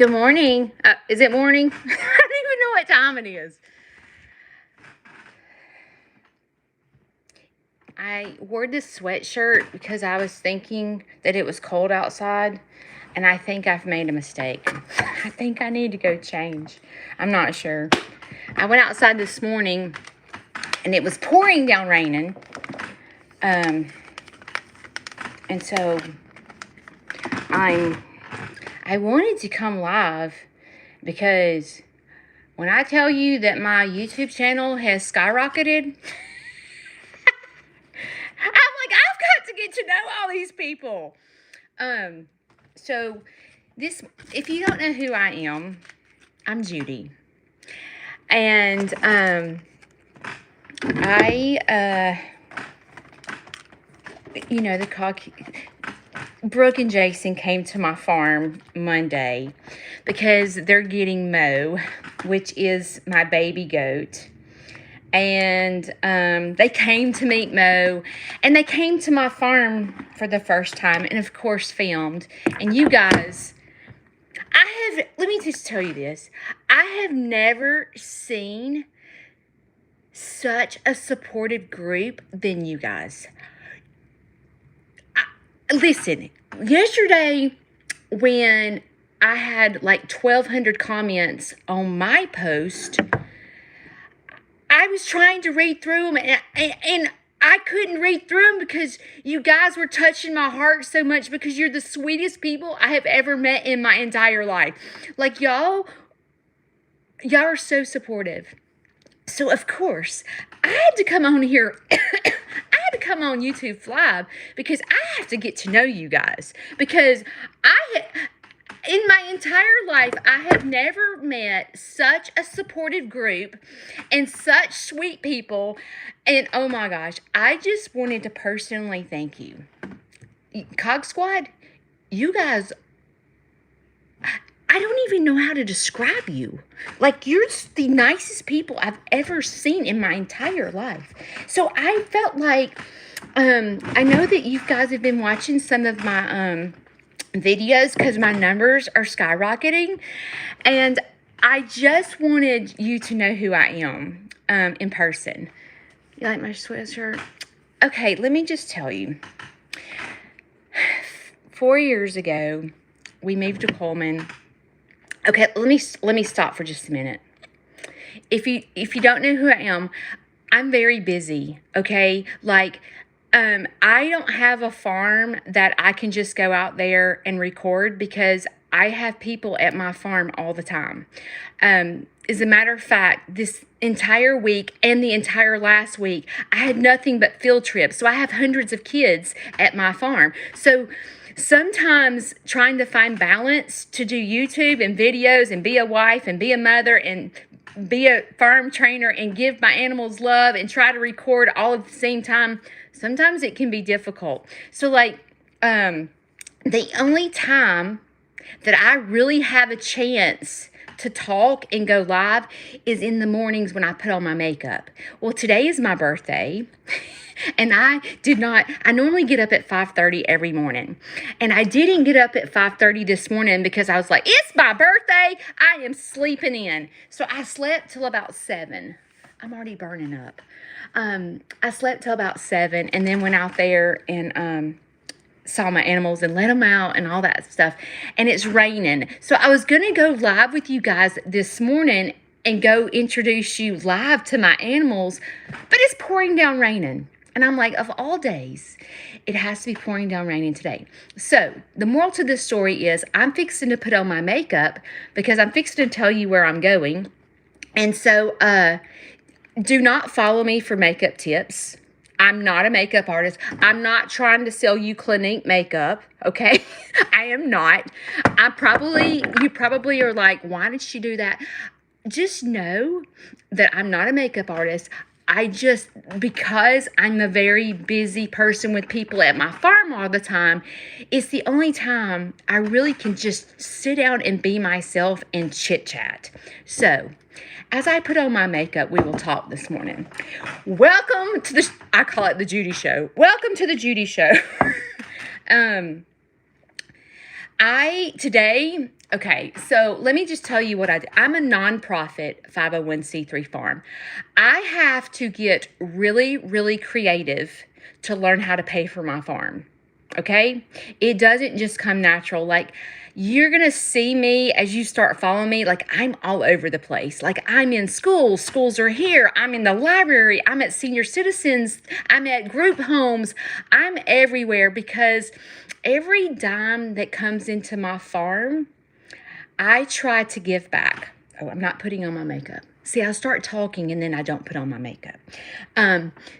Good morning. Is it morning? I don't even know what time it is. I wore this sweatshirt because I was thinking that it was cold outside, and I think I've made a mistake. I think I need to go change. I'm not sure. I went outside this morning, and it was pouring down raining. And so I wanted to come live because when I tell you that my YouTube channel has skyrocketed, I'm like, I've got to get to know all these people. So if you don't know who I am, I'm Judy. And Brooke and Jason came to my farm Monday because they're getting Mo, which is my baby goat. And they came to meet Mo, and they came to my farm for the first time, and of course filmed. And you guys, let me just tell you this. I have never seen such a supportive group than you guys. Listen, yesterday when I had like 1,200 comments on my post, I was trying to read through them, and I couldn't read through them because you guys were touching my heart so much, because you're the sweetest people I have ever met in my entire life. Like, y'all are so supportive. So, of course, I had to come on here. I had to come on YouTube Live because I have to get to know you guys. Because in my entire life, I have never met such a supportive group and such sweet people. And oh my gosh, I just wanted to personally thank you. Cog Squad, you guys, I don't even know how to describe you. Like, you're the nicest people I've ever seen in my entire life. So I felt like, I know that you guys have been watching some of my videos because my numbers are skyrocketing, and I just wanted you to know who I am in person. You like my sweatshirt? Okay, let me just tell you. 4 years ago, we moved to Coleman. Okay, let me stop for just a minute. If you don't know who I am, I'm very busy, okay? Like, I don't have a farm that I can just go out there and record, because I have people at my farm all the time. As a matter of fact, this entire week and the entire last week, I had nothing but field trips. So I have hundreds of kids at my farm. So sometimes trying to find balance to do YouTube and videos and be a wife and be a mother and be a farm trainer and give my animals love and try to record all at the same time, sometimes it can be difficult. So like, the only time that I really have a chance to talk and go live is in the mornings when I put on my makeup. Well, today is my birthday. And I normally get up at 5:30 every morning. And I didn't get up at 5:30 this morning because I was like, it's my birthday. I am sleeping in. So I slept till about 7. I'm already burning up. I slept till about 7 and then went out there and saw my animals and let them out and all that stuff. And it's raining. So I was going to go live with you guys this morning and go introduce you live to my animals, but it's pouring down raining. And I'm like, of all days, it has to be pouring down raining today. So the moral to this story is I'm fixing to put on my makeup because I'm fixing to tell you where I'm going. And so do not follow me for makeup tips. I'm not a makeup artist. I'm not trying to sell you Clinique makeup, okay? I am not. You probably are like, why did she do that? Just know that I'm not a makeup artist. Because I'm a very busy person with people at my farm all the time, it's the only time I really can just sit down and be myself and chit chat. So, as I put on my makeup, we will talk this morning. Welcome to I call it the Judy Show. Welcome to the Judy Show. Today, Okay, so let me just tell you what I do. I'm a nonprofit 501c3 farm. I have to get really, really creative to learn how to pay for my farm. Okay? It doesn't just come natural. Like, you're going to see me as you start following me. Like, I'm all over the place. Like, I'm in schools. Schools are here. I'm in the library. I'm at senior citizens. I'm at group homes. I'm everywhere because every dime that comes into my farm, I try to give back. Oh, I'm not putting on my makeup. See, I start talking and then I don't put on my makeup.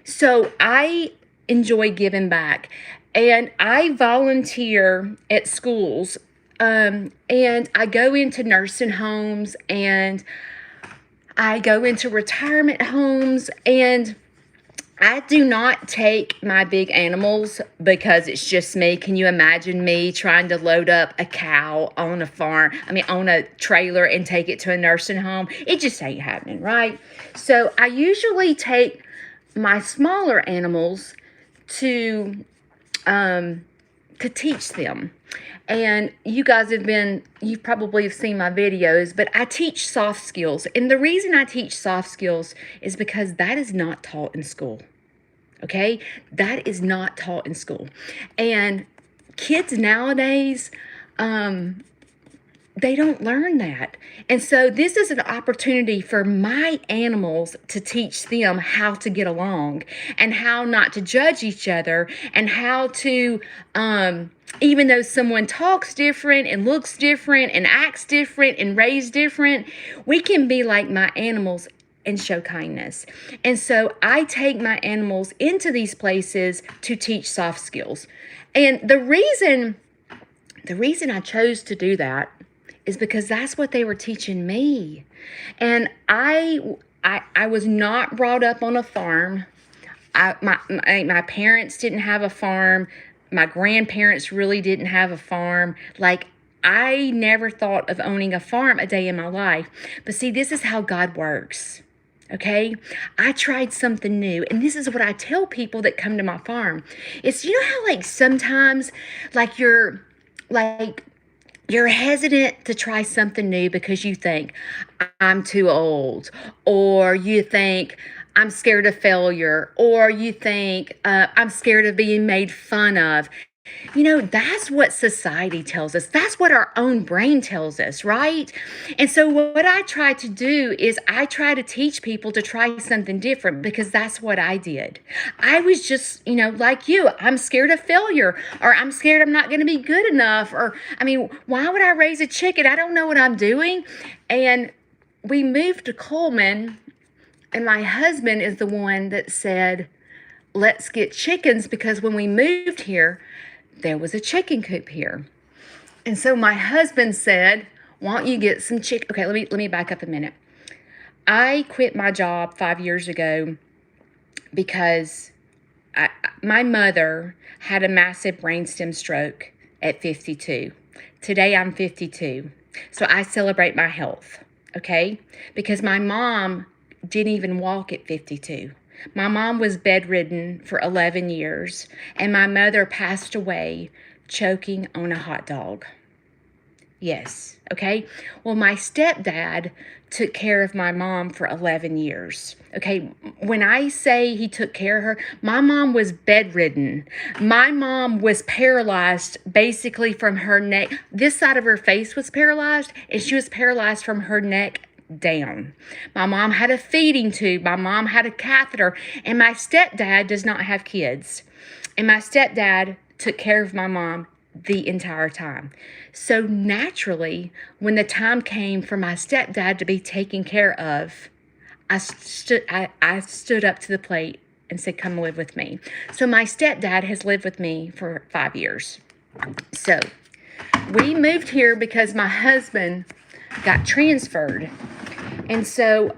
So I enjoy giving back. And I volunteer at schools. And I go into nursing homes and I go into retirement homes, and I do not take my big animals because it's just me. Can you imagine me trying to load up a cow on a farm, on a trailer and take it to a nursing home? It just ain't happening, right? So I usually take my smaller animals to teach them. And you guys you probably have seen my videos, but I teach soft skills. And the reason I teach soft skills is because that is not taught in school. Okay? That is not taught in school. And kids nowadays, they don't learn that. And so this is an opportunity for my animals to teach them how to get along and how not to judge each other, and how to, even though someone talks different and looks different and acts different and raised different, we can be like my animals and show kindness. And so I take my animals into these places to teach soft skills. And the reason I chose to do that is because that's what they were teaching me. And I was not brought up on a farm. My parents didn't have a farm. My grandparents really didn't have a farm. Like, I never thought of owning a farm a day in my life. But see, this is how God works. Okay? I tried something new. And this is what I tell people that come to my farm. It's, you know how like sometimes like you're hesitant to try something new because you think, I'm too old, or you think, I'm scared of failure, or you think, I'm scared of being made fun of. You know, that's what society tells us. That's what our own brain tells us, right? And so what I try to do is I try to teach people to try something different, because that's what I did. I was just, like you, I'm scared of failure, or I'm scared I'm not going to be good enough, or, why would I raise a chicken? I don't know what I'm doing. And we moved to Coleman, and my husband is the one that said, let's get chickens, because when we moved here, there was a chicken coop here. And so my husband said, why don't you get some chicken? Okay, let me back up a minute. I quit my job 5 years ago because my mother had a massive brainstem stroke at 52. Today I'm 52. So I celebrate my health, okay? Because my mom didn't even walk at 52. My mom was bedridden for 11 years, and my mother passed away choking on a hot dog. Yes, okay? Well, my stepdad took care of my mom for 11 years, okay? When I say he took care of her, my mom was bedridden. My mom was paralyzed basically from her neck. This side of her face was paralyzed, and she was paralyzed from her neck down. My mom had a feeding tube. My mom had a catheter. And my stepdad does not have kids. And my stepdad took care of my mom the entire time. So naturally, when the time came for my stepdad to be taken care of, I stood up to the plate and said, come live with me. So my stepdad has lived with me for 5 years. So we moved here because my husband got transferred. And so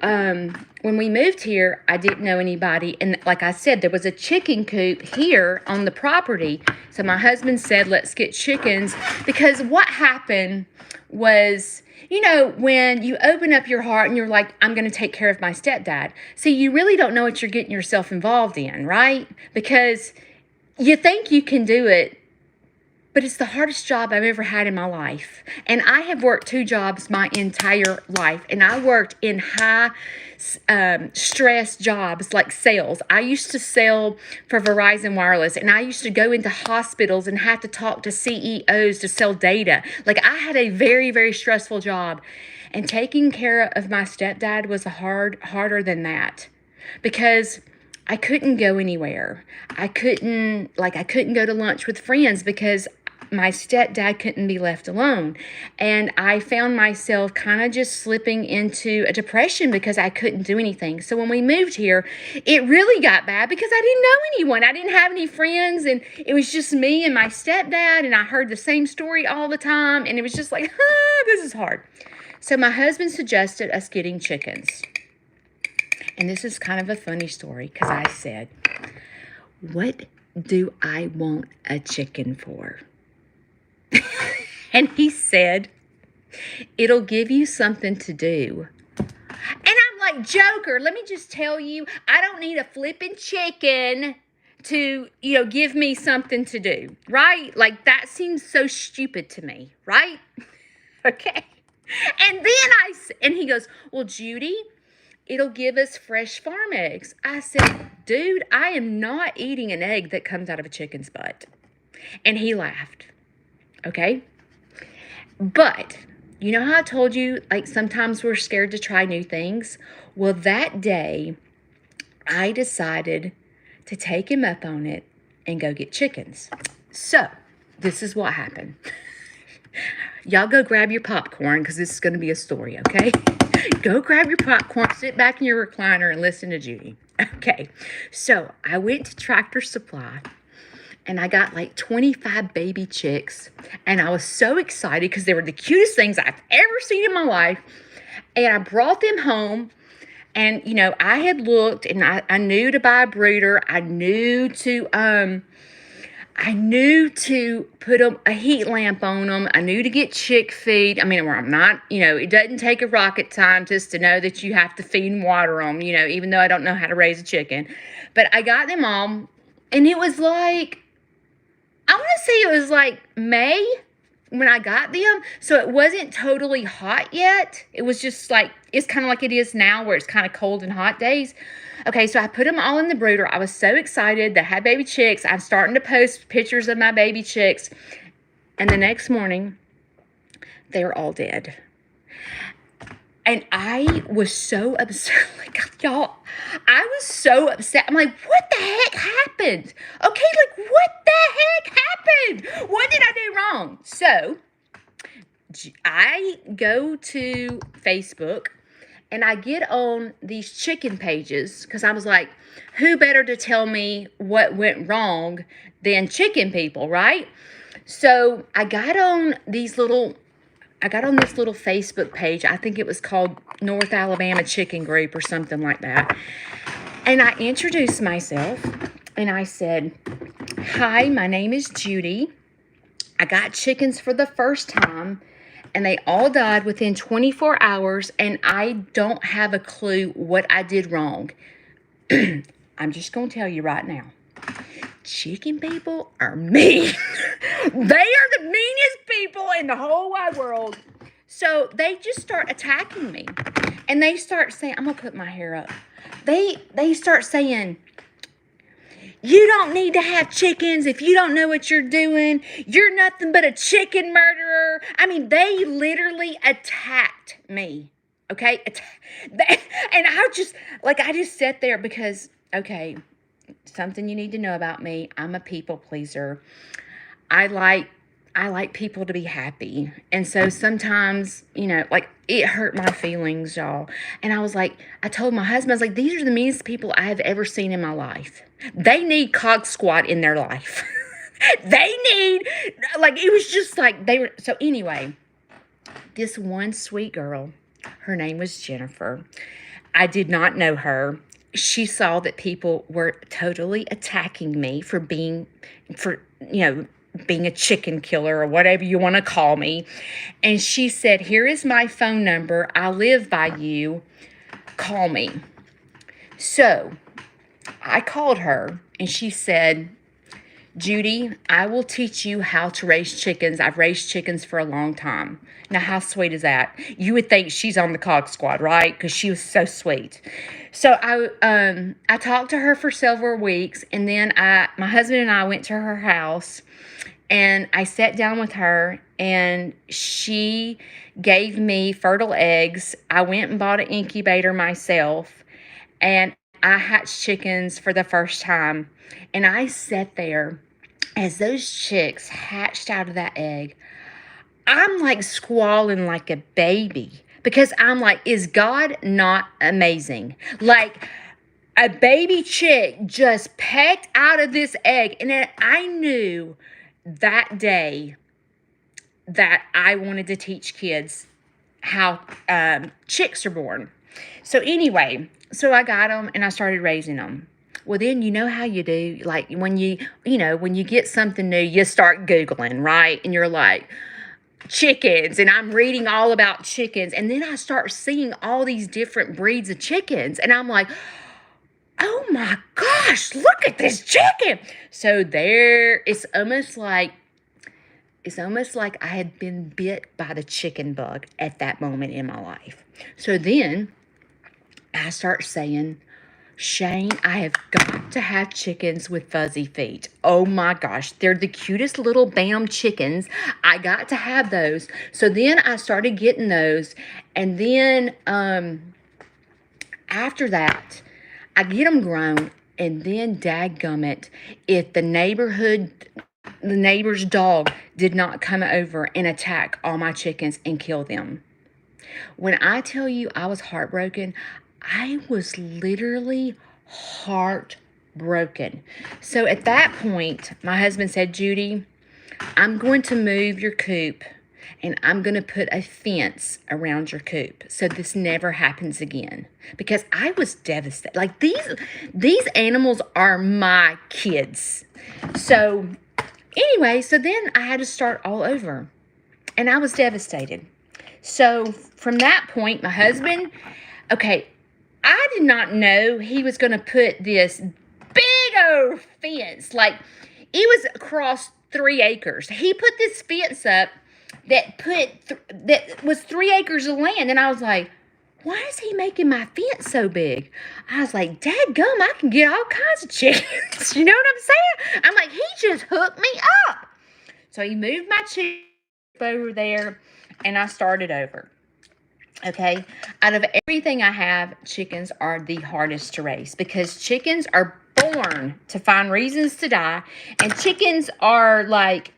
when we moved here, I didn't know anybody. And like I said, there was a chicken coop here on the property. So my husband said, let's get chickens. Because what happened was, when you open up your heart and you're like, I'm going to take care of my stepdad. See, you really don't know what you're getting yourself involved in, right? Because you think you can do it, but it's the hardest job I've ever had in my life. And I have worked 2 jobs my entire life. And I worked in high stress jobs like sales. I used to sell for Verizon Wireless, and I used to go into hospitals and have to talk to CEOs to sell data. Like, I had a very, very stressful job. And taking care of my stepdad was harder than that, because I couldn't go anywhere. I couldn't go to lunch with friends because my stepdad couldn't be left alone. And I found myself kind of just slipping into a depression because I couldn't do anything. So when we moved here, it really got bad because I didn't know anyone. I didn't have any friends, and it was just me and my stepdad, and I heard the same story all the time, and it was just like, this is hard. So my husband suggested us getting chickens. And this is kind of a funny story, because I said, what do I want a chicken for? And he said, it'll give you something to do. And I'm like, Joker, let me just tell you, I don't need a flipping chicken to, give me something to do, right? Like, that seems so stupid to me, right? Okay. And he goes, well, Judy, it'll give us fresh farm eggs. I said, dude, I am not eating an egg that comes out of a chicken's butt. And he laughed. Okay? But, you know how I told you, like, sometimes we're scared to try new things? Well, that day, I decided to take him up on it and go get chickens. So, this is what happened. Y'all go grab your popcorn, because this is going to be a story, okay? Go grab your popcorn, sit back in your recliner, and listen to Judy. Okay, so I went to Tractor Supply, and I got like 25 baby chicks, and I was so excited because they were the cutest things I've ever seen in my life, and I brought them home, and, I had looked, and I knew to buy a brooder. I knew to put a heat lamp on them. I knew to get chick feed. I mean, I'm not, it doesn't take a rocket scientist to know that you have to feed and water them, even though I don't know how to raise a chicken. But I got them all, and it was like, I want to say it was like May when I got them. So it wasn't totally hot yet. It was just like, it's kind of like it is now, where it's kind of cold and hot days. Okay, so I put them all in the brooder. I was so excited. They had baby chicks. I'm starting to post pictures of my baby chicks. And the next morning, they were all dead. And I was so upset. Like, y'all, I was so upset. I'm like, what the heck happened? Okay, like, what the heck happened? What did I do wrong? So, I go to Facebook, and I get on these chicken pages, because I was like, who better to tell me what went wrong than chicken people, right? So I got on this little Facebook page. I think it was called North Alabama Chicken Group or something like that. And I introduced myself, and I said, hi, my name is Judy. I got chickens for the first time, and they all died within 24 hours, and I don't have a clue what I did wrong. I'm just going to tell you right now. Chicken people are mean. They are the meanest people in the whole wide world. So they just start attacking me. And they start saying, I'm going to put my hair up. They start saying, you don't need to have chickens if you don't know what you're doing. You're nothing but a chicken murderer. I mean, they literally attacked me. Okay? And I just sat there because, okay, something you need to know about me. I'm a people pleaser. I like people to be happy. And so sometimes, it hurt my feelings, y'all. And I told my husband, I was like, these are the meanest people I have ever seen in my life. They need Cog Squad in their life. It was just like they were. So anyway, this one sweet girl, her name was Jennifer. I did not know her. She saw that people were totally attacking me for being a chicken killer or whatever you want to call me. And she said, here is my phone number. I live by you. Call me. So I called her, and she said, Judy, I will teach you how to raise chickens. I've raised chickens for a long time. Now, how sweet is that? You would think she's on the Cog Squad, right? Because she was so sweet. So I talked to her for several weeks, and then my husband and I went to her house, and I sat down with her, and she gave me fertile eggs. I went and bought an incubator myself, and I hatched chickens for the first time. And I sat there as those chicks hatched out of that egg. I'm like squalling like a baby because I'm like, is God not amazing? Like, a baby chick just pecked out of this egg. And then I knew that day that I wanted to teach kids how chicks are born. So anyway, so I got them and I started raising them. Well, then you know how you do, like when when you get something new, you start Googling, right? And you're like, chickens, and I'm reading all about chickens. And then I start seeing all these different breeds of chickens. And I'm like, oh my gosh, look at this chicken. So it's almost like I had been bit by the chicken bug at that moment in my life. So then I start saying, Shane, I have got to have chickens with fuzzy feet. Oh my gosh, they're the cutest little Bam chickens. I got to have those. So then I started getting those. And then after that, I get them grown. And then dadgummit, if the neighbor's dog did not come over and attack all my chickens and kill them. When I tell you I was heartbroken, I was literally heartbroken. So at that point, my husband said, Judy, I'm going to move your coop and I'm going to put a fence around your coop so this never happens again. Because I was devastated. Like these animals are my kids. So anyway, so then I had to start all over and I was devastated. So from that point, my husband, okay, I did not know he was going to put this big old fence. Like, it was across 3 acres. He put this fence up that was 3 acres of land. And I was like, why is he making my fence so big? I was like, dadgum, I can get all kinds of chickens. You know what I'm saying? I'm like, he just hooked me up. So he moved my chickens over there, and I started over. Okay, out of everything I have, chickens are the hardest to raise because chickens are born to find reasons to die, and chickens are like,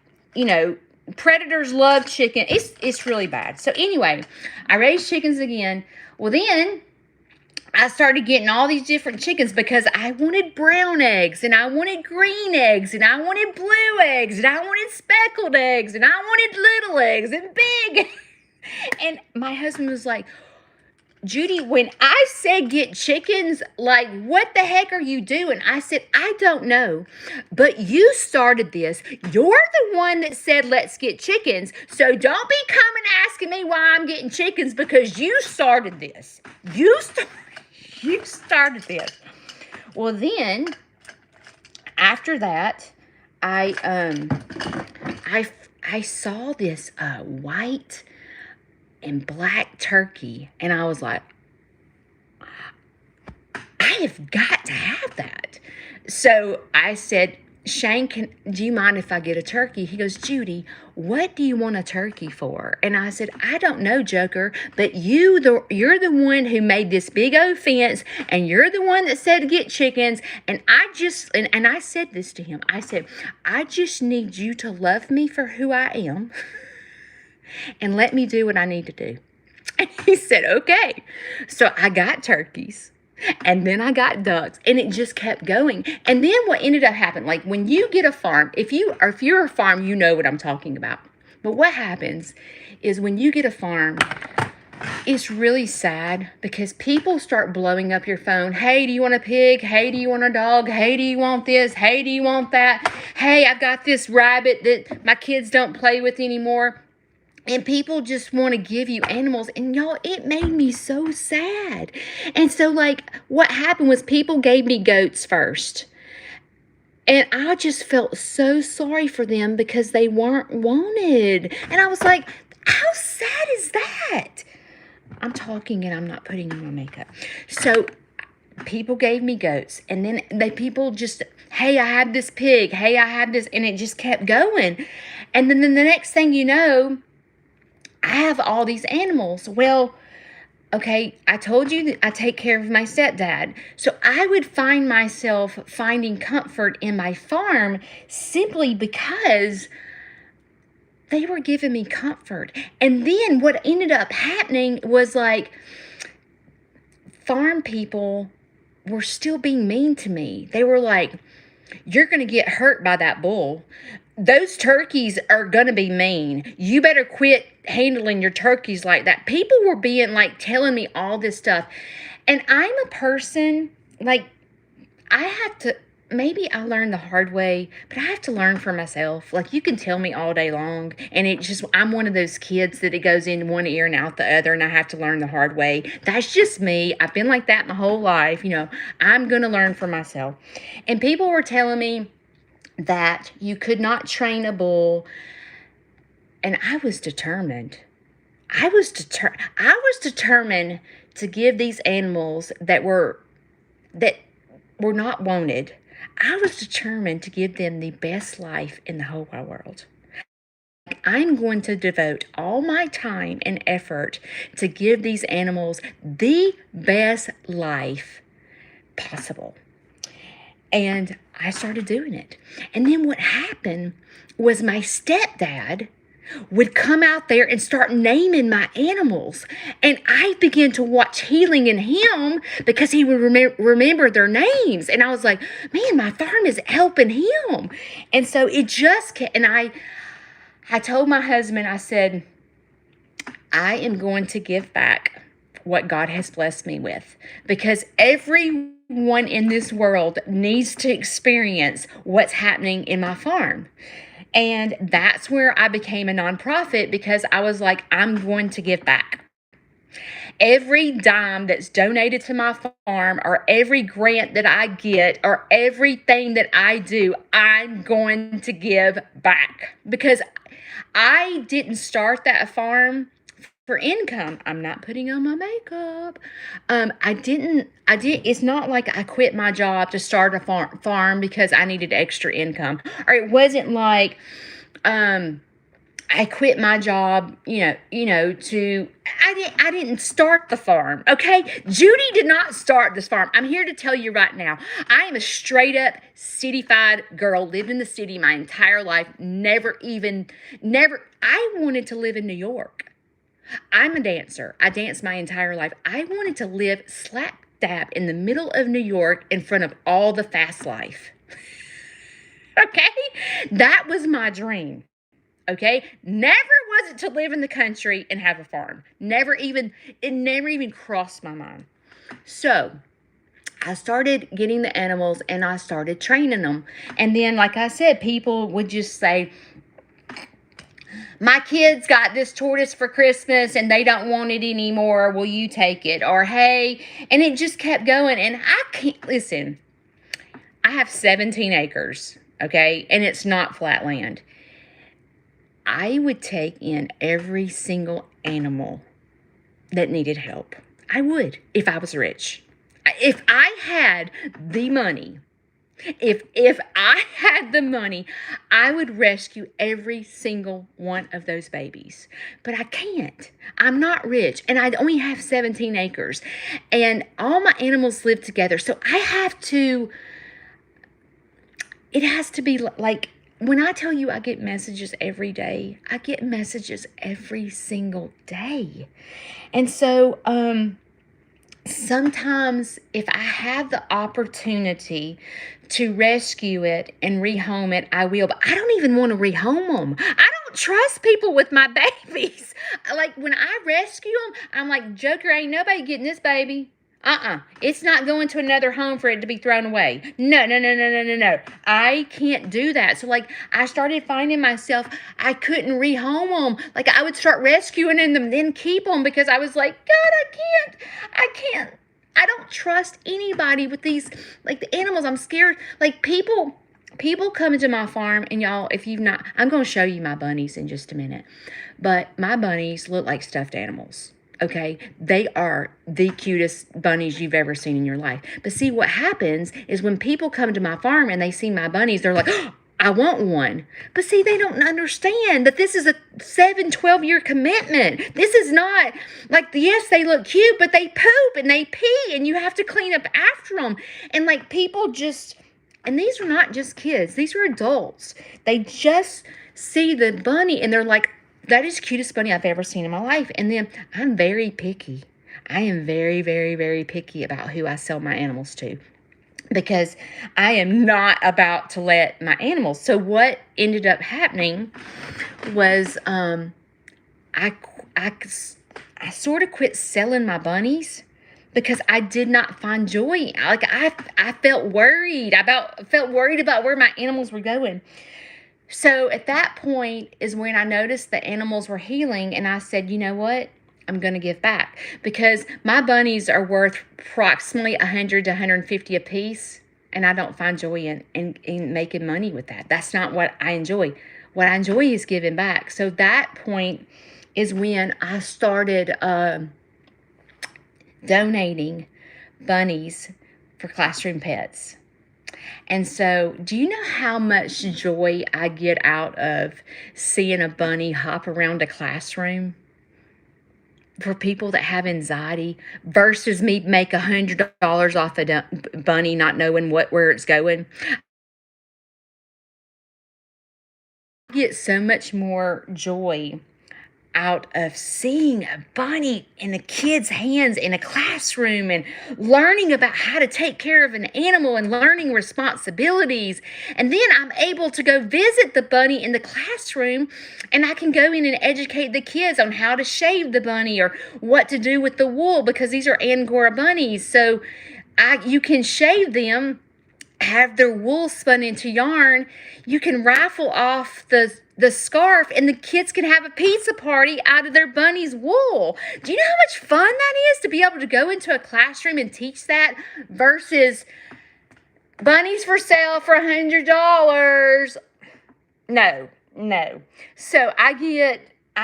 predators love chicken. It's really bad. So anyway, I raised chickens again. Well, then I started getting all these different chickens because I wanted brown eggs, and I wanted green eggs, and I wanted blue eggs, and I wanted speckled eggs, and I wanted little eggs and big. And my husband was like, Judy, when I said get chickens, like, what the heck are you doing? I said, I don't know, but you started this. You're the one that said, let's get chickens. So don't be coming asking me why I'm getting chickens because you started this. You started this. Well, then after that, I saw this white and black turkey, and I was like, I have got to have that. So I said, Shane, do you mind if I get a turkey? He goes, Judy, what do you want a turkey for? And I said, I don't know, Joker, but you're the one who made this big old fence, and you're the one that said to get chickens. And and I said this to him. I said, I just need you to love me for who I am and let me do what I need to do. And he said, okay. So I got turkeys, and then I got ducks, and it just kept going. And then what ended up happening, like when you get a farm, if you're a farm, you know what I'm talking about. But what happens is when you get a farm, it's really sad because people start blowing up your phone. Hey, do you want a pig? Hey, do you want a dog? Hey, do you want this? Hey, do you want that? Hey, I've got this rabbit that my kids don't play with anymore. And people just want to give you animals. And y'all, it made me so sad. And so, like, what happened was people gave me goats first. And I just felt so sorry for them because they weren't wanted. And I was like, how sad is that? I'm talking and I'm not putting on my makeup. So people gave me goats, and then people just, hey, I have this pig, hey, I have this, and it just kept going. And then the next thing you know, I have all these animals. Well, okay, I told you that I take care of my stepdad. So I would find myself finding comfort in my farm simply because they were giving me comfort. And then what ended up happening was like farm people were still being mean to me. They were like, you're going to get hurt by that bull. Those turkeys are going to be mean. You better quit handling your turkeys like that. People were being like telling me all this stuff. And I'm a person, like, I have to, maybe I learned the hard way, but I have to learn for myself. Like, you can tell me all day long, and it just, I'm one of those kids that it goes in one ear and out the other, and I have to learn the hard way. That's just me. I've been like that my whole life. I'm going to learn for myself. And people were telling me that you could not train a bull, and I was determined. I was determined to give these animals that were not wanted. I was determined to give them the best life in the whole wide world. I'm going to devote all my time and effort to give these animals the best life possible. And I started doing it. And then what happened was my stepdad would come out there and start naming my animals. And I began to watch healing in him because he would remember their names. And I was like, man, my farm is helping him. And so it just kept, and I told my husband, I said, I am going to give back what God has blessed me with, because everyone in this world needs to experience what's happening in my farm. And that's where I became a nonprofit, because I was like, I'm going to give back. Every dime that's donated to my farm, or every grant that I get, or everything that I do, I'm going to give back, because I didn't start that farm for income. I'm not putting on my makeup. It's not like I quit my job to start a farm because I needed extra income. Or it wasn't like, I quit my job, I didn't start the farm, okay? Judy did not start this farm. I'm here to tell you right now, I am a straight up city-fied girl, lived in the city my entire life, I wanted to live in New York. I'm a dancer. I danced my entire life. I wanted to live slap dab in the middle of New York in front of all the fast life. Okay? That was my dream. Okay? Never was it to live in the country and have a farm. It never even crossed my mind. So I started getting the animals and I started training them. And then, like I said, people would just say, my kids got this tortoise for Christmas and they don't want it anymore. Will you take it? Or, hey, and it just kept going. And I can't, listen, I have 17 acres, okay? And it's not flat land. I would take in every single animal that needed help. I would, if I was rich. If I had the money, if I had the money, I would rescue every single one of those babies. But I can't. I'm not rich, and I only have 17 acres. And all my animals live together. So it has to be like, when I tell you I get messages every day, I get messages every single day. And so, sometimes if I have the opportunity to rescue it and rehome it, I will. But I don't even want to rehome them. I don't trust people with my babies. Like, when I rescue them, I'm like, Joker, ain't nobody getting this baby. It's not going to another home for it to be thrown away. No. I can't do that. So, like, I started finding myself, I couldn't rehome them. Like, I would start rescuing them, then keep them, because I was like, God, I can't. I don't trust anybody with these, like, the animals. I'm scared. Like, people People come into my farm, and y'all, if you've not, I'm going to show you my bunnies in just a minute. But my bunnies look like stuffed animals. Okay, they are the cutest bunnies you've ever seen in your life. But see, what happens is when people come to my farm and they see my bunnies, they're like, oh, I want one. But see, they don't understand that this is a 12-year commitment. This is not like, yes, they look cute, but they poop and they pee, and you have to clean up after them. And like, people just, and these are not just kids, these are adults. They just see the bunny and they're like, that is the cutest bunny I've ever seen in my life. And then I'm very picky. I am very, very, very picky about who I sell my animals to, because I am not about to let my animals. So what ended up happening was I sort of quit selling my bunnies because I did not find joy. Like, I felt worried about where my animals were going. So at that point is when I noticed the animals were healing, and I said, you know what? I'm going to give back, because my bunnies are worth approximately 100 to 150 a piece, and I don't find joy in making money with that. That's not what I enjoy. What I enjoy is giving back. So that point is when I started donating bunnies for classroom pets. And so, do you know how much joy I get out of seeing a bunny hop around a classroom? For people that have anxiety, versus me make $100 off a bunny not knowing where it's going. I get so much more joy out of seeing a bunny in a kid's hands in a classroom, and learning about how to take care of an animal and learning responsibilities. And then I'm able to go visit the bunny in the classroom, and I can go in and educate the kids on how to shave the bunny or what to do with the wool, because these are Angora bunnies. So you can shave them, have their wool spun into yarn. You can raffle off the scarf, and the kids can have a pizza party out of their bunny's wool. Do you know how much fun that is to be able to go into a classroom and teach that, versus bunnies for sale for $100? No. So I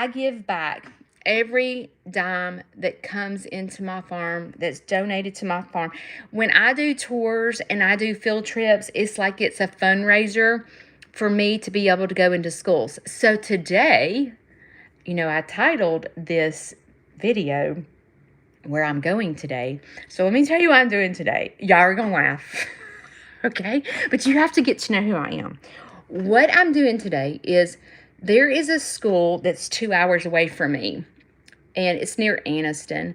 give back every dime that comes into my farm, that's donated to my farm. When I do tours and I do field trips, it's like it's a fundraiser for me to be able to go into schools. So today, I titled this video where I'm going today. So let me tell you what I'm doing today. Y'all are going to laugh. Okay? But you have to get to know who I am. What I'm doing today is, there is a school that's 2 hours away from me, and it's near Anniston.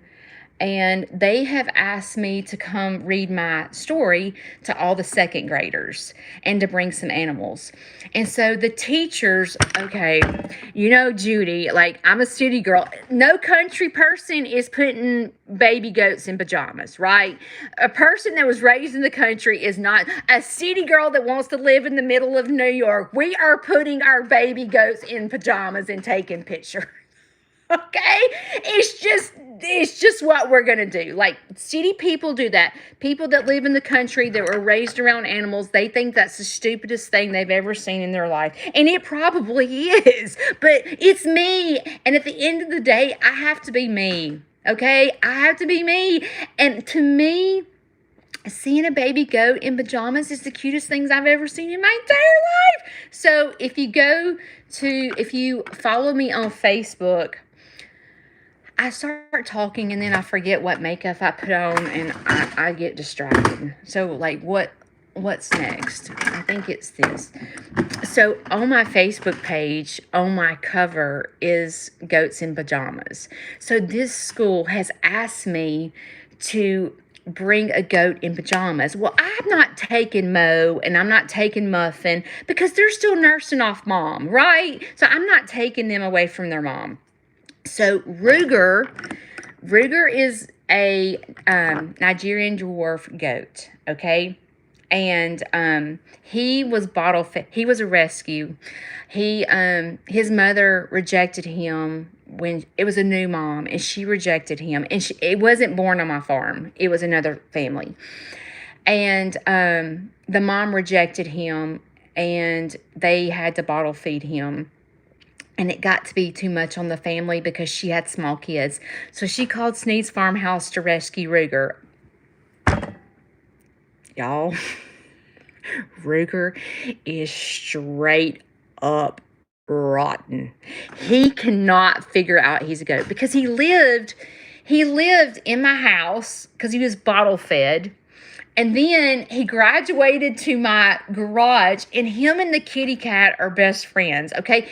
And they have asked me to come read my story to all the second graders and to bring some animals. And so the teachers, okay, Judy, like, I'm a city girl. No country person is putting baby goats in pajamas, right? A person that was raised in the country is not. A city girl that wants to live in the middle of New York, we are putting our baby goats in pajamas and taking pictures. Okay? It's just what we're going to do. Like, city people do that. People that live in the country that were raised around animals, they think that's the stupidest thing they've ever seen in their life. And it probably is. But it's me. And at the end of the day, I have to be me. Okay? I have to be me. And to me, seeing a baby goat in pajamas is the cutest things I've ever seen in my entire life. So if you follow me on Facebook, I start talking and then I forget what makeup I put on, and I get distracted. So, like, what's next? I think it's this. So on my Facebook page, on my cover is goats in pajamas. So this school has asked me to bring a goat in pajamas. Well, I'm not taking Mo and I'm not taking Muffin, because they're still nursing off mom, right? So I'm not taking them away from their mom. So Ruger is a Nigerian dwarf goat, okay? And he was bottle fed. He was a rescue. His mother rejected him when it was a new mom, and she rejected him. And it wasn't born on my farm. It was another family. And the mom rejected him, and they had to bottle feed him. And it got to be too much on the family because she had small kids. So she called Sneed's Farmhouse to rescue Ruger. Y'all, Ruger is straight up rotten. He cannot figure out he's a goat because he lived in my house because he was bottle fed. And then he graduated to my garage, and him and the kitty cat are best friends, okay?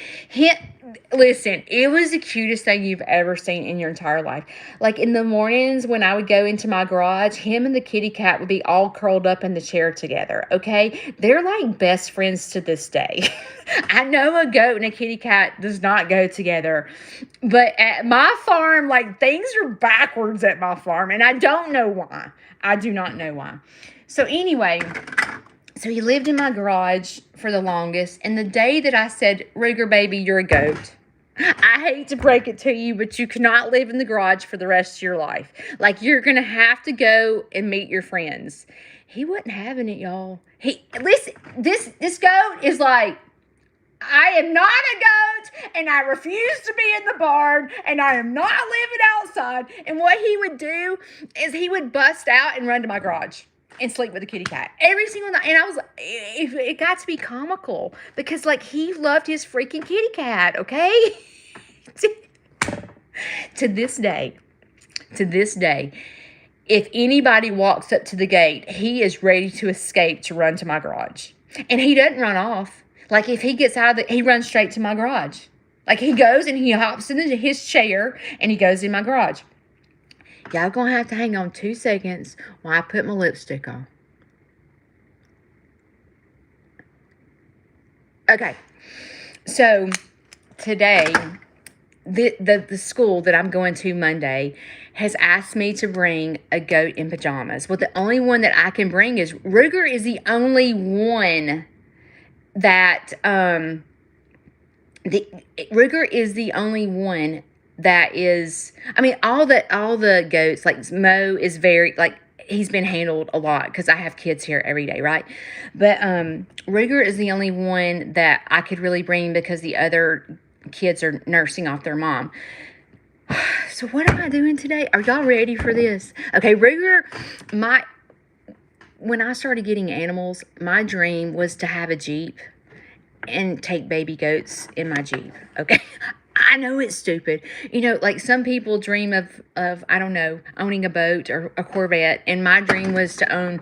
Listen, it was the cutest thing you've ever seen in your entire life. Like, in the mornings when I would go into my garage, him and the kitty cat would be all curled up in the chair together, okay? They're like best friends to this day. I know a goat and a kitty cat does not go together. But at my farm, like, things are backwards at my farm, and I don't know why. I do not know why. So anyway, so he lived in my garage for the longest. And the day that I said, Ruger, baby, you're a goat. I hate to break it to you, but you cannot live in the garage for the rest of your life. Like, you're going to have to go and meet your friends. He wasn't having it, y'all. Listen, this goat is like, I am not a goat, and I refuse to be in the barn, and I am not living outside. And what he would do is he would bust out and run to my garage and sleep with the kitty cat every single night. And I was, it got to be comical because, like, he loved his freaking kitty cat, okay? To this day, if anybody walks up to the gate, he is ready to escape to run to my garage. And he doesn't run off. Like, if he gets out of he runs straight to my garage. Like, he goes and he hops into his chair and he goes in my garage. Y'all gonna have to hang on 2 seconds while I put my lipstick on. Okay. So, today, the school that I'm going to Monday has asked me to bring a goat in pajamas. Well, the only one that I can bring is Ruger is the only one that Ruger is the only one that is, I mean, all the goats, like Mo is very, like, he's been handled a lot because I have kids here every day, right? But Ruger is the only one that I could really bring because the other kids are nursing off their mom. So what am I doing today? Are y'all ready for this? Okay, Ruger, when I started getting animals, my dream was to have a Jeep and take baby goats in my Jeep, okay? I know it's stupid. You know, like, some people dream of I don't know, owning a boat or a Corvette, and my dream was to own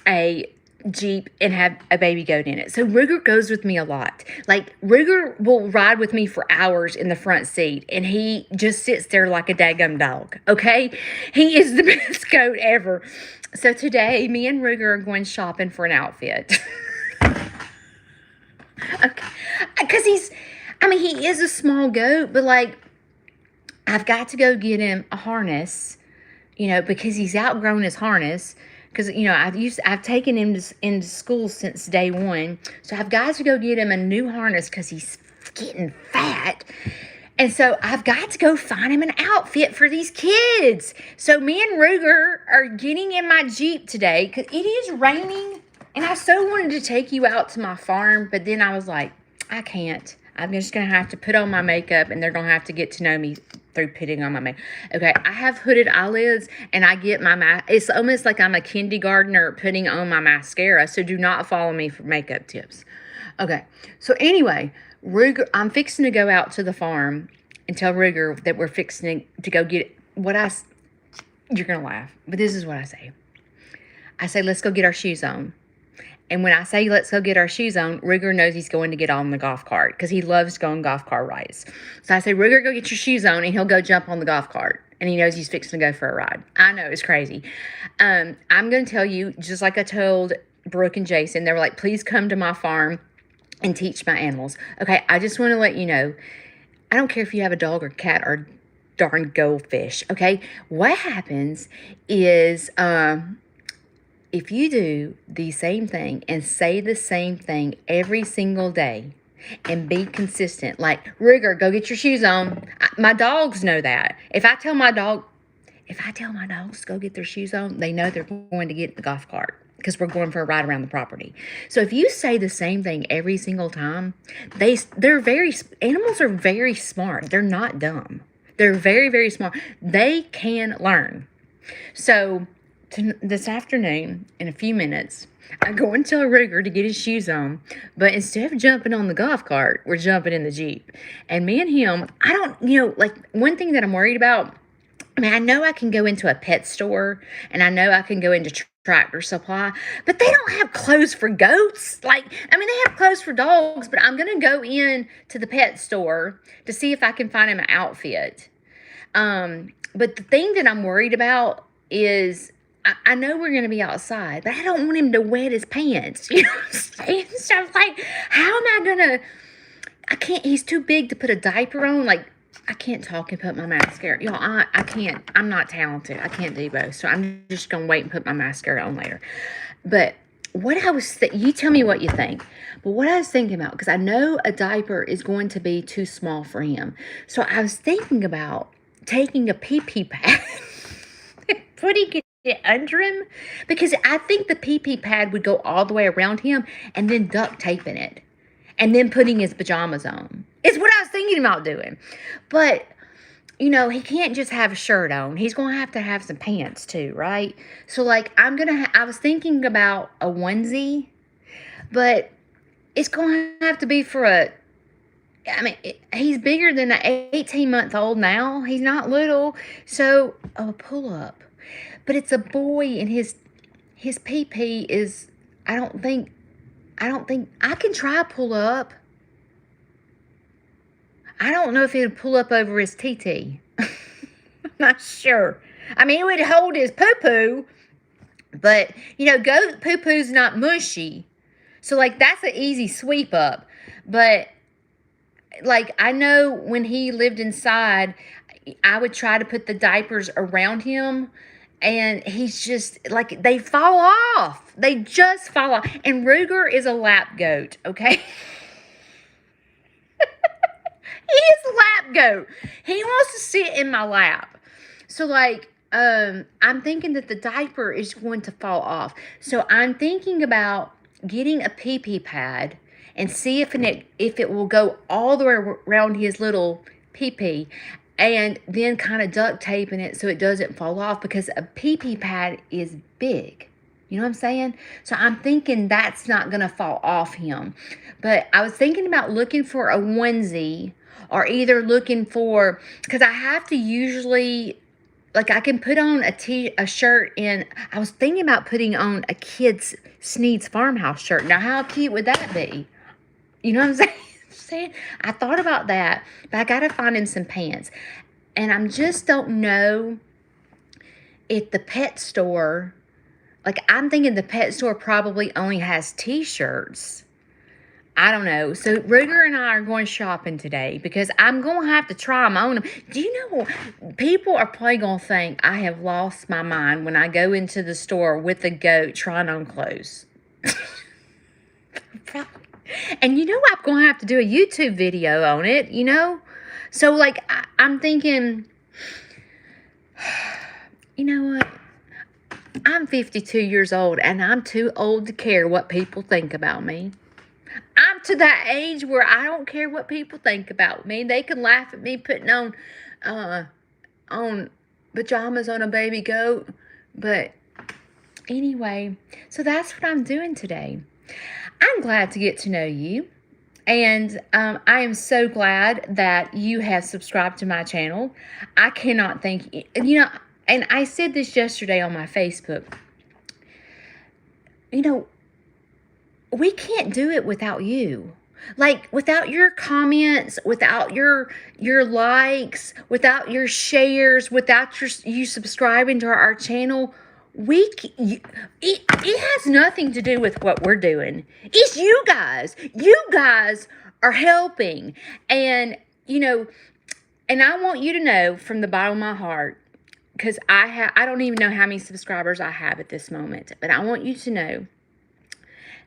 a Jeep and have a baby goat in it. So Ruger goes with me a lot. Like, Ruger will ride with me for hours in the front seat, and he just sits there like a daggum dog, okay? He is the best goat ever. So today, me and Ruger are going shopping for an outfit. Okay. Because he is a small goat, but, like, I've got to go get him a harness, you know, because he's outgrown his harness. Because, you know, I've taken him into school since day one. So I've got to go get him a new harness because he's getting fat. And so I've got to go find him an outfit for these kids. So me and Ruger are getting in my Jeep today because it is raining. And I so wanted to take you out to my farm, but then I was like, I can't. I'm just going to have to put on my makeup, and they're going to have to get to know me through putting on my makeup. Okay, I have hooded eyelids, and I get my it's almost like I'm a kindergartner putting on my mascara, so do not follow me for makeup tips. Okay, so anyway, Ruger, I'm fixing to go out to the farm and tell Ruger that we're fixing to go get you're going to laugh, but this is what I say. I say, let's go get our shoes on. And when I say let's go get our shoes on, Ruger knows he's going to get on the golf cart because he loves going golf cart rides. So I say, Ruger, go get your shoes on, and he'll go jump on the golf cart. And he knows he's fixing to go for a ride. I know, it's crazy. I'm going to tell you, just like I told Brooke and Jason, they were like, please come to my farm and teach my animals. Okay, I just want to let you know, I don't care if you have a dog or cat or darn goldfish, okay? What happens is... if you do the same thing and say the same thing every single day and be consistent, like, Ruger, go get your shoes on. My dogs know that. If I tell my dogs to go get their shoes on, they know they're going to get in the golf cart. because we're going for a ride around the property. So if you say the same thing every single time, animals are very smart. They're not dumb. They're very, very smart. They can learn. So this afternoon, in a few minutes, I go and tell Ruger to get his shoes on, but instead of jumping on the golf cart, we're jumping in the Jeep. And me and him, I don't, like one thing that I'm worried about, I mean, I know I can go into a pet store and I know I can go into Tractor Supply, but they don't have clothes for goats. Like, I mean, they have clothes for dogs, but I'm going to go in to the pet store to see if I can find him an outfit. But the thing that I'm worried about is I know we're going to be outside, but I don't want him to wet his pants. You know what I'm saying? So I'm like, how am I going to, I can't, he's too big to put a diaper on. Like, I can't talk and put my mascara. Y'all, I can't. I'm not talented. I can't do both. So I'm just going to wait and put my mascara on later. But what I was, you tell me what you think. But what I was thinking about, because I know a diaper is going to be too small for him. So I was thinking about taking a pee-pee pad, putting it under him. Because I think the pee-pee pad would go all the way around him and then duct taping it. And then putting his pajamas on. It's what I was thinking about doing. But, he can't just have a shirt on. He's going to have some pants too, right? So, like, I was thinking about a onesie. But it's going to have to be for he's bigger than an 18-month-old now. He's not little. So, a pull-up. But it's a boy and his pee-pee is, I don't think I can try pull up. I don't know if it would pull up over his TT. I'm not sure. I mean, it would hold his poo-poo, but, goat poo-poo's not mushy. So, like, that's an easy sweep up. But, like, I know when he lived inside, I would try to put the diapers around him. And he's just, like, they fall off. They just fall off. And Ruger is a lap goat, okay? He is a lap goat. He wants to sit in my lap. So, like, I'm thinking that the diaper is going to fall off. So, I'm thinking about getting a pee-pee pad and see if it will go all the way around his little pee-pee. And then kind of duct taping it so it doesn't fall off, because a pee-pee pad is big. You know what I'm saying? So I'm thinking that's not going to fall off him. But I was thinking about looking for a onesie, or either looking for, because I have to usually, like, I can put on a shirt in, I was thinking about putting on a kid's Sneed's Farmhouse shirt. Now, how cute would that be? You know what I'm saying? I thought about that, but I got to find him some pants. And I just don't know if the pet store, like, I'm thinking the pet store probably only has t-shirts. I don't know. So Ruger and I are going shopping today because I'm going to have to try them on. Do you know, people are probably going to think I have lost my mind when I go into the store with a goat trying on clothes. And I'm going to have to do a YouTube video on it, So, like, I'm thinking, you know what? I'm 52 years old, and I'm too old to care what people think about me. I'm to that age where I don't care what people think about me. They can laugh at me putting on pajamas on a baby goat. But anyway, so that's what I'm doing today. I'm glad to get to know you. And I am so glad that you have subscribed to my channel. I cannot thank you. And I said this yesterday on my Facebook. We can't do it without you. Like, without your comments, without your likes, without your shares, without you subscribing to our channel, it has nothing to do with what we're doing. It's you guys. You guys are helping. And, and I want you to know from the bottom of my heart, because I don't even know how many subscribers I have at this moment, but I want you to know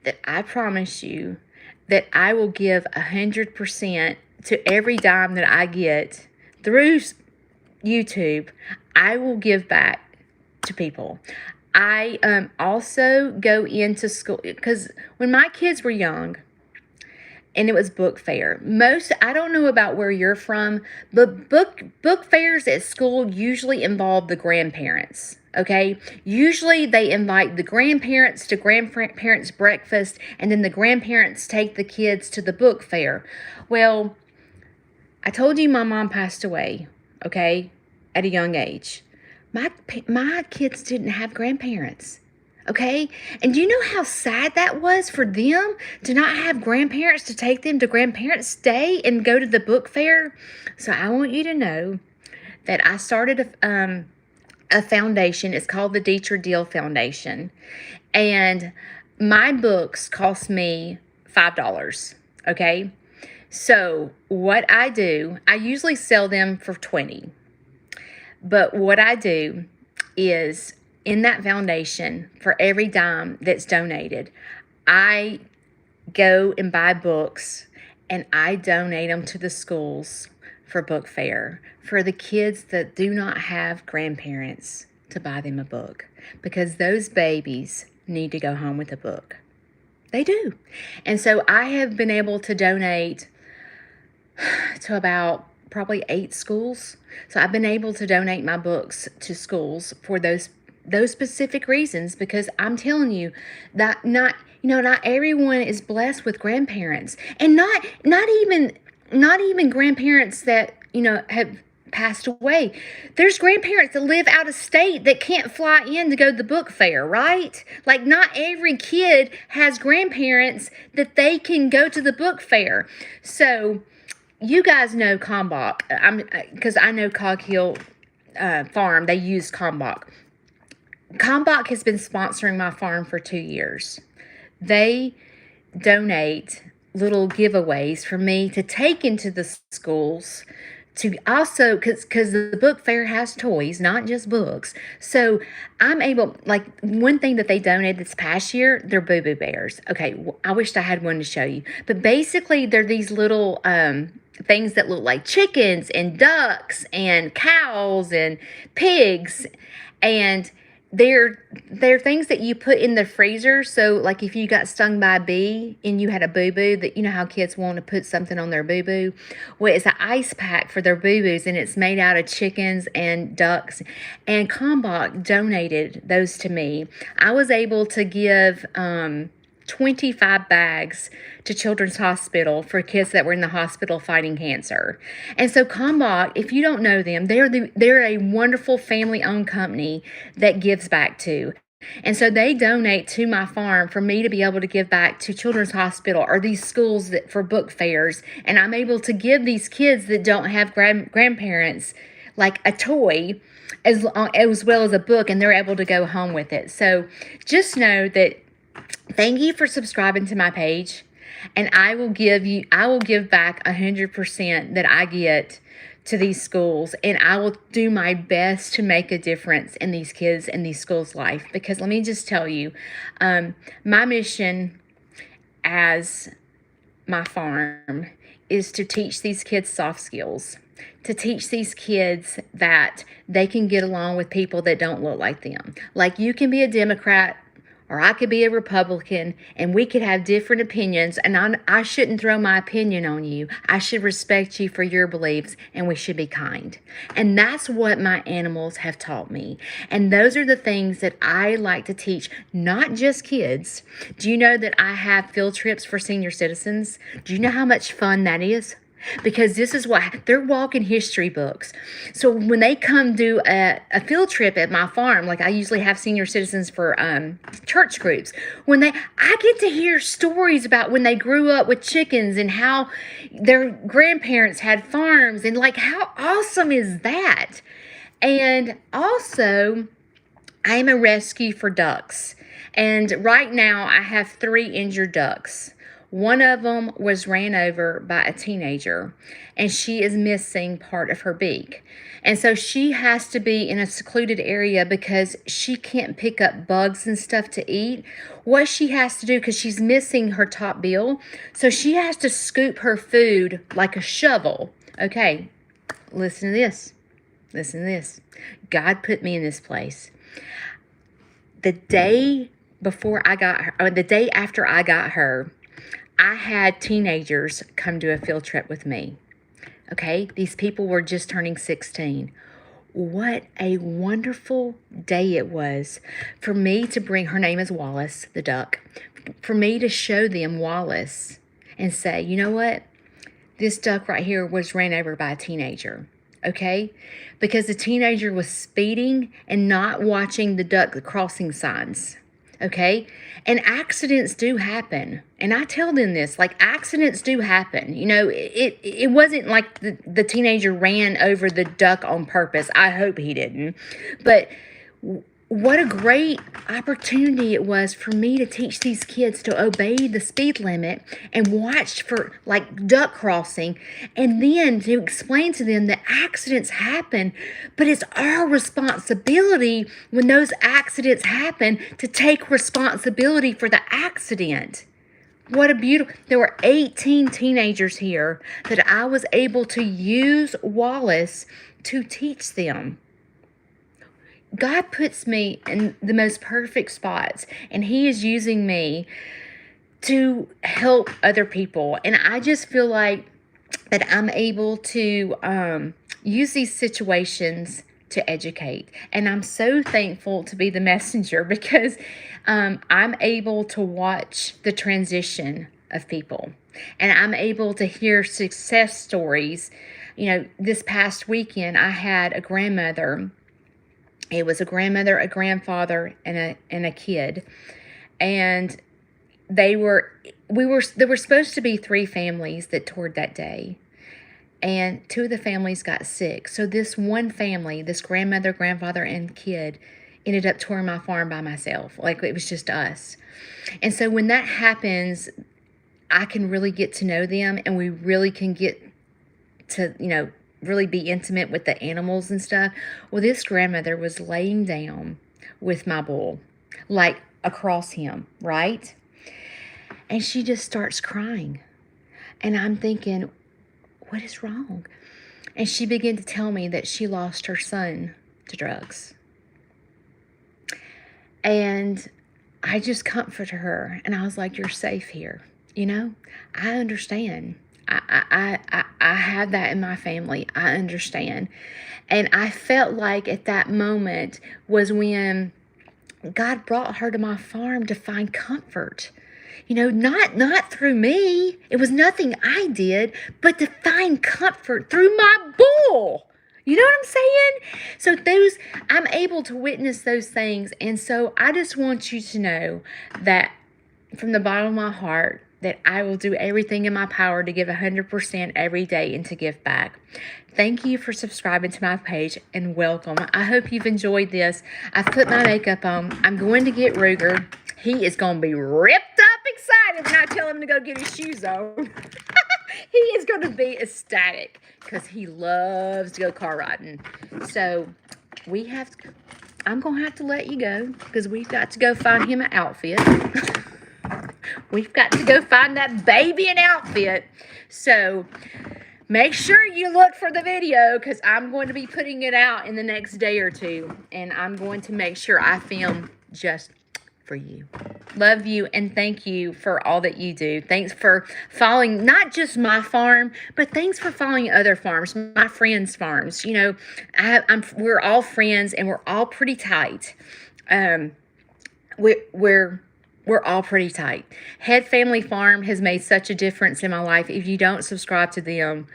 that I promise you that I will give 100% to every dime that I get through YouTube. I will give back to people. I also go into school because when my kids were young, and it was book fair. I don't know about where you're from, but book fairs at school usually involve the grandparents. Okay, usually they invite the grandparents to grandparents breakfast, and then the grandparents take the kids to the book fair. Well, I told you my mom passed away, okay, at a young age. My kids didn't have grandparents. Okay? And do you know how sad that was for them to not have grandparents to take them to Grandparents' Day and go to the book fair? So I want you to know that I started a foundation. It's called the Dietrich Deal Foundation. And my books cost me $5. Okay? So what I do, I usually sell them for $20. But what I do is in that foundation, for every dime that's donated, I go and buy books and I donate them to the schools for book fair for the kids that do not have grandparents to buy them a book, because those babies need to go home with a book. They do. And so I have been able to donate to about probably 8 schools. So I've been able to donate my books to schools for those specific reasons, because I'm telling you that not everyone is blessed with grandparents, and not even grandparents that have passed away. There's grandparents that live out of state that can't fly in to go to the book fair, right? Like, not every kid has grandparents that they can go to the book fair. So you guys know Kalmbach, because I know Cog Hill Farm, they use Kalmbach. Kalmbach has been sponsoring my farm for 2 years. They donate little giveaways for me to take into the schools, to also, because the book fair has toys, not just books. So I'm able, like, one thing that they donated this past year, they're Boo Boo Bears. Okay, I wished I had one to show you. But basically, they're these little things that look like chickens and ducks and cows and pigs, and they're things that you put in the freezer. So, like, if you got stung by a bee and you had a boo-boo, that you know how kids want to put something on their boo-boo? Well, it's an ice pack for their boo-boos, and it's made out of chickens and ducks. And Kalmbach donated those to me. I was able to give 25 bags to Children's Hospital for kids that were in the hospital fighting cancer. And so Kalmbach, if you don't know them, they're a wonderful family-owned company that gives back to. And so they donate to my farm for me to be able to give back to Children's Hospital or these schools for book fairs. And I'm able to give these kids that don't have grandparents like a toy as well as a book, and they're able to go home with it. So just know that, thank you for subscribing to my page, and I will give back 100% that I get to these schools, and I will do my best to make a difference in these kids and these schools' life. Because let me just tell you, my mission as my farm is to teach these kids soft skills, to teach these kids that they can get along with people that don't look like them. Like, you can be a Democrat, or I could be a Republican, and we could have different opinions, and I shouldn't throw my opinion on you. I should respect you for your beliefs, and we should be kind. And that's what my animals have taught me. And those are the things that I like to teach, not just kids. Do you know that I have field trips for senior citizens? Do you know how much fun that is? Because this is what they're walking history books. So when they come do a field trip at my farm, like I usually have senior citizens for church groups, I get to hear stories about when they grew up with chickens and how their grandparents had farms, and like, how awesome is that? And also, I am a rescue for ducks, and right now I have 3 injured ducks. One of them was ran over by a teenager, and she is missing part of her beak. And so she has to be in a secluded area because she can't pick up bugs and stuff to eat. What she has to do, because she's missing her top bill, so she has to scoop her food like a shovel. Okay, listen to this. Listen to this. God put me in this place. the day before I got her, or the day after I got her, I had teenagers come to a field trip with me. Okay, these people were just turning 16. What a wonderful day it was for me to bring, her name is Wallace, the duck, for me to show them Wallace and say, you know what? This duck right here was ran over by a teenager, okay? Because the teenager was speeding and not watching the duck crossing signs, okay? And accidents do happen. And I tell them this, like, accidents do happen. You know, it wasn't like the teenager ran over the duck on purpose. I hope he didn't. But what a great opportunity it was for me to teach these kids to obey the speed limit and watch for like duck crossing, and then to explain to them that accidents happen, but it's our responsibility when those accidents happen to take responsibility for the accident. What a beautiful, there were 18 teenagers here that I was able to use Wallace to teach them. God puts me in the most perfect spots, and He is using me to help other people. And I just feel like that I'm able to use these situations to educate. And I'm so thankful to be the messenger because I'm able to watch the transition of people. And I'm able to hear success stories. You know, this past weekend, I had a grandmother. It was a grandmother, a grandfather, and a kid. And there were supposed to be 3 families that toured that day. And 2 of the families got sick. So this one family, this grandmother, grandfather, and kid, ended up touring my farm by myself. Like, it was just us. And so when that happens, I can really get to know them, and we really can get to, you know, really be intimate with the animals and stuff. Well, this grandmother was laying down with my bull, like across him, right? And she just starts crying. And I'm thinking, what is wrong? And she began to tell me that she lost her son to drugs. And I just comforted her, and I was like, you're safe here. You know, I understand. I have that in my family. I understand. And I felt like at that moment was when God brought her to my farm to find comfort. You know, not through me. It was nothing I did, but to find comfort through my bull. You know what I'm saying? So I'm able to witness those things. And so I just want you to know that from the bottom of my heart, that I will do everything in my power to give 100% every day and to give back. Thank you for subscribing to my page, and welcome. I hope you've enjoyed this. I've put my makeup on. I'm going to get Ruger. He is going to be ripped up excited when I tell him to go get his shoes on. He is going to be ecstatic because he loves to go car riding. So I'm going to have to let you go because we've got to go find him an outfit. We've got to go find that baby an outfit. So make sure you look for the video because I'm going to be putting it out in the next day or 2. And I'm going to make sure I film just for you. Love you and thank you for all that you do. Thanks for following not just my farm, but thanks for following other farms, my friends' farms. You know, we're all friends and we're all pretty tight. We're all pretty tight. Head Family Farm has made such a difference in my life. If you don't subscribe to them,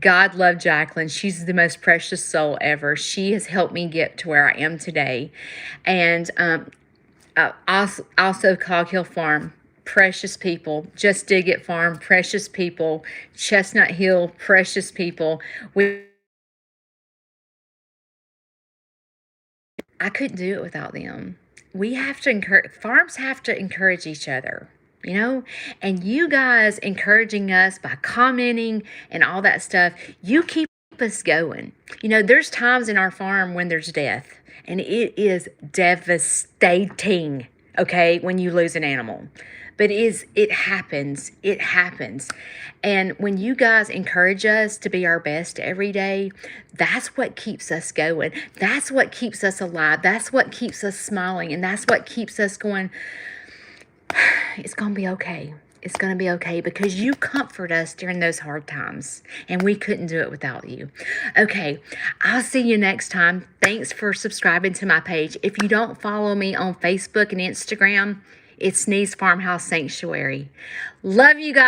God love Jacqueline. She's the most precious soul ever. She has helped me get to where I am today. And also Cog Hill Farm, precious people. Just Dig It Farm, precious people. Chestnut Hill, precious people. I couldn't do it without them. We have to encourage, farms have to encourage each other, you know, and you guys encouraging us by commenting and all that stuff, you keep us going. You know, there's times in our farm when there's death, and it is devastating, okay, when you lose an animal. But it happens. It happens. And when you guys encourage us to be our best every day, that's what keeps us going. That's what keeps us alive. That's what keeps us smiling. And that's what keeps us going, it's going to be okay. It's going to be okay, because you comfort us during those hard times, and we couldn't do it without you. Okay, I'll see you next time. Thanks for subscribing to my page. If you don't follow me on Facebook and Instagram, it's Sneeze Farmhouse Sanctuary. Love you guys.